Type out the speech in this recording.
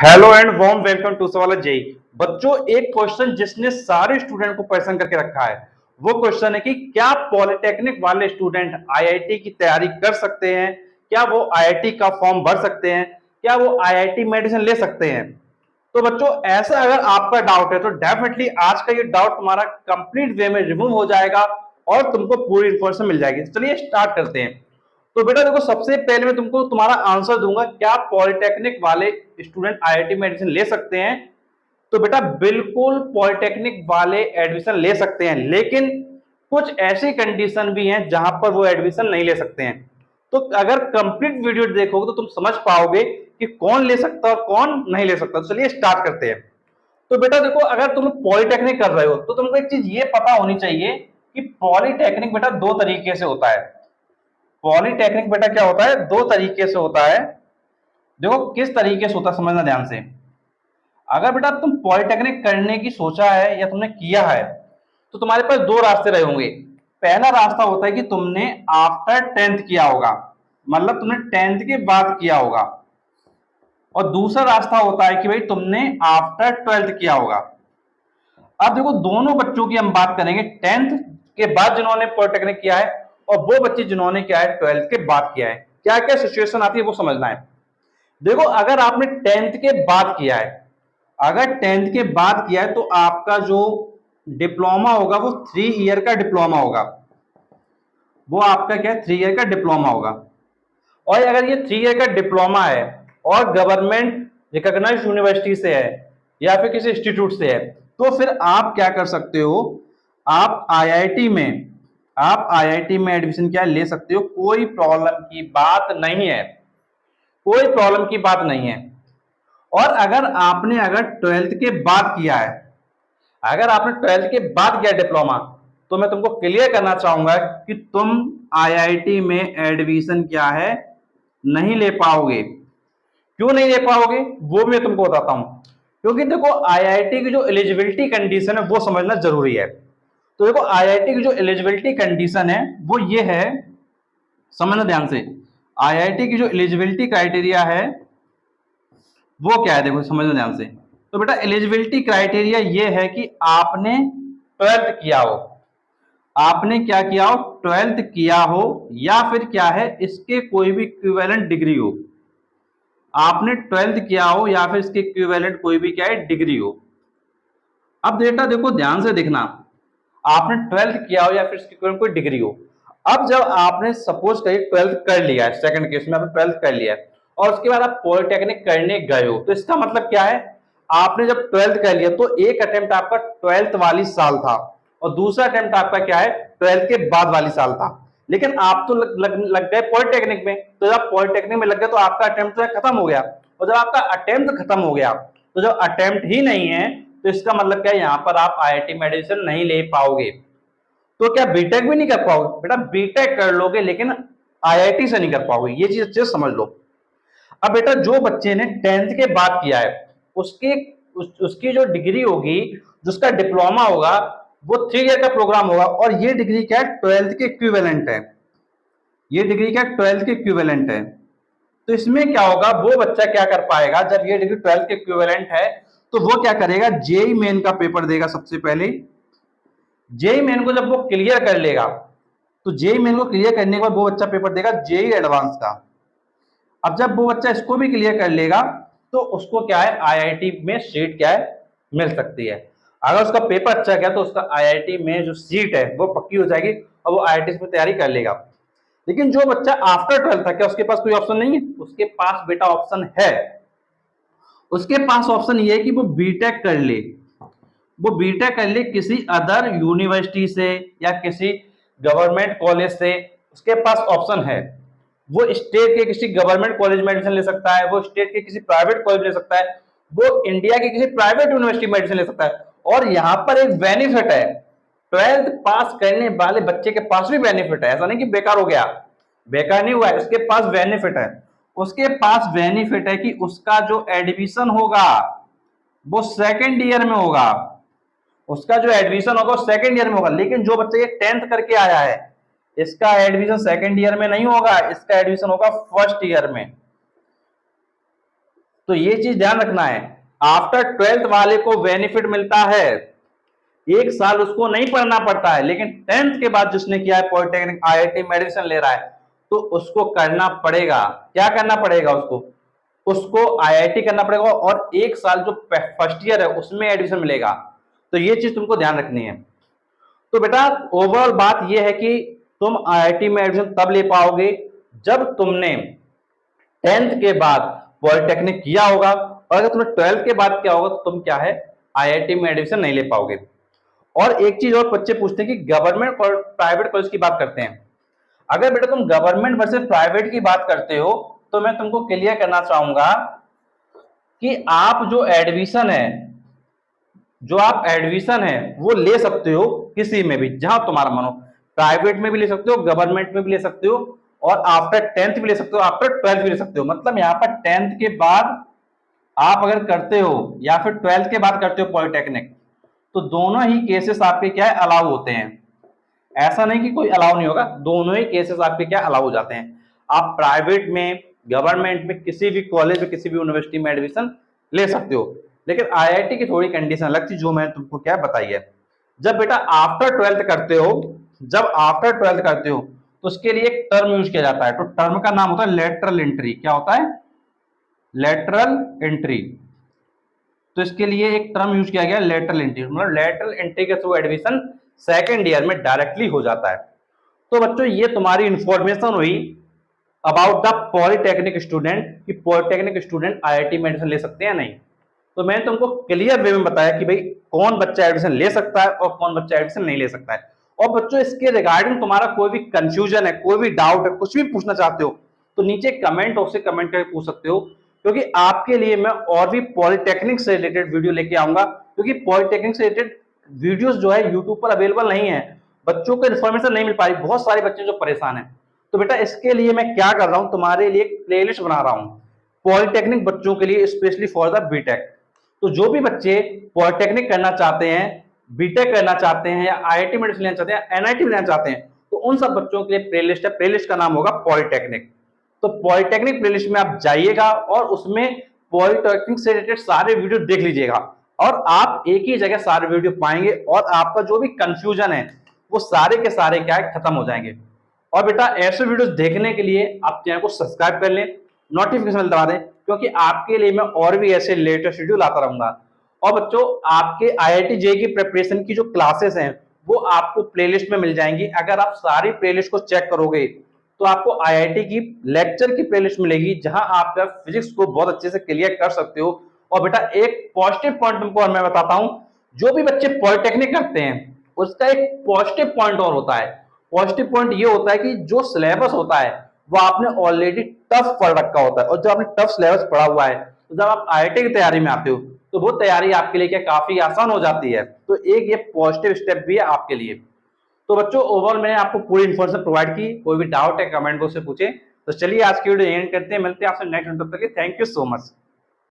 Hello and warm welcome to सवाल जेई। बच्चों, एक क्वेश्चन जिसने सारे स्टूडेंट को परेशान करके रखा है वो क्वेश्चन है कि क्या पॉलिटेक्निक वाले स्टूडेंट आईआईटी की तैयारी कर सकते हैं? क्या वो आईआईटी का फॉर्म भर सकते हैं? क्या वो आईआईटी में एडमिशन ले सकते हैं? तो बच्चों, ऐसा अगर आपका डाउट है तो डेफिनेटली आज का ये डाउट तुम्हारा कंप्लीट वे में रिमूव हो जाएगा और तुमको पूरी इन्फॉर्मेशन मिल जाएगी। चलिए स्टार्ट करते हैं। तो बेटा देखो, सबसे पहले मैं तुमको तुम्हारा आंसर दूंगा, क्या पॉलिटेक्निक वाले स्टूडेंट आईआईटी में एडमिशन ले सकते हैं? तो बेटा बिल्कुल पॉलिटेक्निक वाले एडमिशन ले सकते हैं, लेकिन कुछ ऐसी कंडीशन भी हैं जहां पर वो एडमिशन नहीं ले सकते हैं। तो अगर कंप्लीट वीडियो देखोगे तो तुम समझ पाओगे कि कौन ले सकता है और कौन नहीं ले सकता। तो चलिए स्टार्ट करते हैं। तो बेटा देखो, अगर तुम पॉलिटेक्निक कर रहे हो तो तुमको एक चीज ये पता होनी चाहिए कि पॉलिटेक्निक बेटा दो तरीके से होता है। पॉलिटेक्निक बेटा क्या होता है? दो तरीके से होता है। देखो किस तरीके से होता है, समझना ध्यान से। अगर बेटा तुम पॉलिटेक्निक करने की सोचा है या तुमने किया है तो तुम्हारे पास दो रास्ते रहे होंगे। पहला रास्ता होता है कि तुमने आफ्टर टेंथ किया होगा, मतलब तुमने टेंथ के बाद किया होगा। और दूसरा रास्ता होता है कि भाई तुमने आफ्टर ट्वेल्थ किया होगा। अब देखो, दोनों बच्चों की हम बात करेंगे, टेंथ के बाद जिन्होंने पॉलिटेक्निक किया है और वो बच्चे जिन्होंने क्या है ट्वेल्थ के बाद किया है। क्या क्या सिचुएशन आती है वो समझना है। देखो, अगर आपने टेंथ के बाद किया है, अगर टेंथ के बाद किया है तो आपका जो डिप्लोमा होगा वो 3 ईयर का डिप्लोमा होगा। वो आपका क्या है, 3 ईयर का डिप्लोमा होगा। और अगर ये 3 ईयर का डिप्लोमा है और गवर्नमेंट रिकॉग्नाइज्ड यूनिवर्सिटी से है या फिर किसी इंस्टीट्यूट से है, तो फिर आप क्या कर सकते हो, आप आईआईटी में एडमिशन क्या ले सकते हो। कोई प्रॉब्लम की बात नहीं है, कोई प्रॉब्लम की बात नहीं है। और अगर ट्वेल्थ के बाद किया है, अगर आपने ट्वेल्थ के बाद किया डिप्लोमा, तो मैं तुमको क्लियर करना चाहूंगा कि तुम आईआईटी में एडमिशन क्या है नहीं ले पाओगे। क्यों नहीं ले पाओगे वो मैं तुमको बताता हूं। क्योंकि देखो, आईआईटी की जो एलिजिबिलिटी कंडीशन है वो समझना जरूरी है। तो देखो, आईआईटी की जो एलिजिबिलिटी कंडीशन है वो ये है, समझना ध्यान से। आईआईटी की जो एलिजिबिलिटी क्राइटेरिया है वो क्या है, देखो समझना ध्यान से। तो बेटा एलिजिबिलिटी क्राइटेरिया ये है कि आपने ट्वेल्थ किया हो, आपने क्या किया हो, ट्वेल्थ किया हो, या फिर क्या है इसके कोई भी इक्विवेलेंट डिग्री हो। आपने ट्वेल्थ किया हो या फिर इसके इक्विवेलेंट कोई भी क्या है डिग्री हो। अब बेटा देखो ध्यान से देखना, आपने ट्वेल्थ किया हो या फिर इसकी कोई डिग्री हो। अब जब आपने सपोज करिए ट्वेल्थ कर लिया है, सेकंड केस में आपने ट्वेल्थ कर लिया है और उसके बाद आप पॉलिटेक्निक करने गए हो, तो इसका मतलब क्या है, आपने जब ट्वेल्थ कर लिया तो एक अटेम्प्ट आपका ट्वेल्थ वाली साल था और दूसरा अटेम्प्ट आपका क्या है ट्वेल्थ के बाद वाली साल था। लेकिन आप तो लग गए पॉलिटेक्निक में, तो जब पॉलिटेक्निक में लग गए तो आपका अटेम्प्ट तो खत्म हो गया। और जब आपका अटेम्प्ट खत्म हो गया तो जब अटेम्प्ट ही नहीं है तो इसका मतलब क्या है, यहां पर आप आईआईटी में एडमिशन नहीं ले पाओगे। तो क्या बीटेक भी नहीं कर पाओगे? बेटा बीटेक कर लोगे लेकिन आईआईटी से नहीं कर पाओगे, ये चीज अच्छे से समझ लो। अब बेटा जो बच्चे ने टेंथ के बाद किया है उसकी उसकी जो डिग्री होगी, जिसका डिप्लोमा होगा, वो 3 ईयर का प्रोग्राम होगा और ये डिग्री क्या है ट्वेल्थ के इक्विवेलेंट है। ये डिग्री क्या ट्वेल्थ के इक्विवेलेंट है। तो इसमें क्या होगा, वो बच्चा क्या कर पाएगा, जब ये डिग्री ट्वेल्थ के इक्विवेलेंट है तो वो क्या करेगा, जेई मेन का पेपर देगा सबसे पहले। जेई मेन को जब वो क्लियर कर लेगा तो जेई मेन को क्लियर करने के बाद वो बच्चा पेपर देगा जेई एडवांस का। अब जब वो बच्चा इसको भी क्लियर कर लेगा तो उसको क्या है आईआईटी में सीट क्या है मिल सकती है। अगर उसका पेपर अच्छा गया तो उसका आईआईटी में जो सीट है वो पक्की हो जाएगी और वो आईआईटी में तैयारी कर लेगा। लेकिन जो बच्चा आफ्टर ट्वेल्थ था, क्या उसके पास कोई ऑप्शन नहीं है? उसके पास बेटा ऑप्शन है। उसके पास ऑप्शन ये है कि वो बीटेक कर ले, वो बीटेक कर ले किसी अदर यूनिवर्सिटी से या किसी गवर्नमेंट कॉलेज से। उसके पास ऑप्शन है। वो स्टेट के किसी गवर्नमेंट कॉलेज में एडमिशन ले सकता है, वो स्टेट के किसी प्राइवेट कॉलेज ले सकता है, वो इंडिया के किसी प्राइवेट यूनिवर्सिटी में एडमिशन ले सकता है। और यहाँ पर एक बेनिफिट है, ट्वेल्थ पास करने वाले बच्चे के पास भी बेनिफिट है। ऐसा नहीं कि बेकार हो गया, बेकार नहीं हुआ है, उसके पास बेनिफिट है। उसके पास बेनिफिट है कि उसका जो एडमिशन होगा वो सेकेंड ईयर में होगा। उसका जो एडमिशन होगा वो सेकंड ईयर में होगा। लेकिन जो बच्चा ये टेंथ करके आया है इसका एडमिशन सेकंड ईयर में नहीं होगा, इसका एडमिशन होगा फर्स्ट ईयर में। तो ये चीज ध्यान रखना है, आफ्टर 12th वाले को बेनिफिट मिलता है, एक साल उसको नहीं पढ़ना पड़ता है, लेकिन 10th के बाद जिसने किया है पॉलिटेक्निक आईआईटी में एडमिशन ले रहा है तो उसको करना पड़ेगा, क्या करना पड़ेगा उसको, उसको आईआईटी करना पड़ेगा और एक साल जो फर्स्ट ईयर है उसमें एडमिशन मिलेगा। तो ये चीज तुमको ध्यान रखनी है। तो बेटा ओवरऑल बात ये है कि तुम आईआईटी में एडमिशन तब ले पाओगे जब तुमने 10th के बाद पॉलिटेक्निक किया होगा, और अगर तुमने 12th के बाद किया होगा तो तुम क्या है आईआईटी में एडमिशन नहीं ले पाओगे। और एक चीज और बच्चे पूछते हैं कि गवर्नमेंट और प्राइवेट कॉलेज की बात करते हैं। अगर बेटा तुम गवर्नमेंट वर्सेस प्राइवेट की बात करते हो तो मैं तुमको क्लियर करना चाहूंगा कि आप जो आप एडमिशन है वो ले सकते हो किसी में भी जहां तुम्हारा मन हो, प्राइवेट में भी ले सकते हो, गवर्नमेंट में भी ले सकते हो, और आफ्टर 10th भी ले सकते हो, आफ्टर 12th भी ले सकते हो। मतलब यहाँ पर 10th के बाद आप अगर करते हो या फिर 12th के बाद करते हो पॉलिटेक्निक, तो दोनों ही केसेस आपके क्या है अलाउ होते हैं। ऐसा नहीं कि कोई अलाउ नहीं होगा, दोनों ही केसेस आपके क्या अलाउ हो जाते हैं। आप प्राइवेट में, गवर्नमेंट में, किसी भी कॉलेज में, किसी भी यूनिवर्सिटी में एडमिशन ले सकते हो। लेकिन आईआईटी की थोड़ी कंडीशन अलग थी जो मैंने तुमको क्या बताई है। जब बेटा आफ्टर 12th करते हो, जब आफ्टर 12th करते हो तो उसके लिए एक टर्म यूज किया जाता है, तो टर्म का नाम होता है लेटरल एंट्री। क्या होता है? Lateral entry. तो इसके लिए एक टर्म यूज किया गया लेटरल एंट्री, मतलब लेटरल एंट्री के थ्रू एडमिशन सेकेंड ईयर में डायरेक्टली हो जाता है। तो बच्चों ये तुम्हारी इंफॉर्मेशन हुई अबाउट द पॉलिटेक्निक स्टूडेंट कि पॉलिटेक्निक स्टूडेंट आईआईटी में एडमिशन ले सकते हैं नहीं। तो मैंने तुमको क्लियर वे में बताया कि भाई कौन बच्चा एडमिशन ले सकता है और कौन बच्चा एडमिशन नहीं ले सकता है। और बच्चों इसके रिगार्डिंग तुम्हारा कोई भी कंफ्यूजन है, कोई भी डाउट है, कुछ भी पूछना चाहते हो तो नीचे कमेंट बॉक्स से कमेंट करके पूछ सकते हो, क्योंकि आपके लिए मैं और भी पॉलिटेक्निक से रिलेटेड वीडियो लेके आऊंगा। क्योंकि पॉलिटेक्निक से रिलेटेड वीडियोस जो है यूट्यूब पर अवेलेबल नहीं है, बच्चों को इन्फॉर्मेशन नहीं मिल पा रही, बहुत सारे बच्चे जो परेशान हैं। तो बेटा इसके लिए मैं क्या कर रहा हूं, तुम्हारे लिए एक प्लेलिस्ट बना रहा हूं पॉलिटेक्निक बच्चों के लिए, स्पेशली फॉर द बीटेक। तो जो भी बच्चे पॉलिटेक्निक करना चाहते हैं, बीटेक करना चाहते हैं, या आईआईटी में एडमिशन लेना चाहते हैं, एनआईटी में लेना चाहते हैं, तो उन सब बच्चों के लिए प्लेलिस्ट है, प्लेलिस्ट का नाम होगा पॉलिटेक्निक। तो पॉलिटेक्निक प्लेलिस्ट में आप जाइएगा और उसमें पॉलिटेक्निक से रिलेटेड सारे वीडियो देख लीजिएगा, और आप एक ही जगह सारे वीडियो पाएंगे और आपका जो भी कंफ्यूजन है वो सारे के सारे क्या है खत्म हो जाएंगे। और बेटा ऐसे वीडियोस देखने के लिए आप चैनल को सब्सक्राइब कर लें, नोटिफिकेशन दबा दें, क्योंकि आपके लिए मैं और भी ऐसे लेटेस्ट वीडियो लाता रहूंगा। और बच्चों आपके आईआईटी जेईई की प्रिपरेशन की जो क्लासेस हैं वो आपको प्लेलिस्ट में मिल जाएंगी। अगर आप सारी प्लेलिस्ट को चेक करोगे तो आपको आईआईटी की लेक्चर की प्लेलिस्ट मिलेगी जहां आप फिजिक्स को बहुत अच्छे से क्लियर कर सकते हो। और बेटा एक पॉजिटिव पॉइंट तुमको और मैं बताता हूं, जो भी बच्चे पॉलिटेक्निक करते हैं उसका एक पॉजिटिव पॉइंट और होता है। पॉजिटिव पॉइंट ये होता है कि जो सिलेबस होता है वो आपने ऑलरेडी टफ पढ़ रखा होता है, और जब आपने टफ सिलेबस पढ़ा हुआ है तो जब आप आईआईटी की तैयारी में आते हो तो वो तैयारी आपके लिए क्या काफी आसान हो जाती है। तो एक ये पॉजिटिव स्टेप भी है आपके लिए। तो बच्चों ओवरऑल मैंने आपको पूरी इन्फॉर्मेशन प्रोवाइड की, कोई भी डाउट है कमेंट बॉक्स से पूछे। तो चलिए आज की वीडियो एंड करते हैं, मिलते हैं आपसे नेक्स्ट वीडियो, तब तक के थैंक यू सो मच।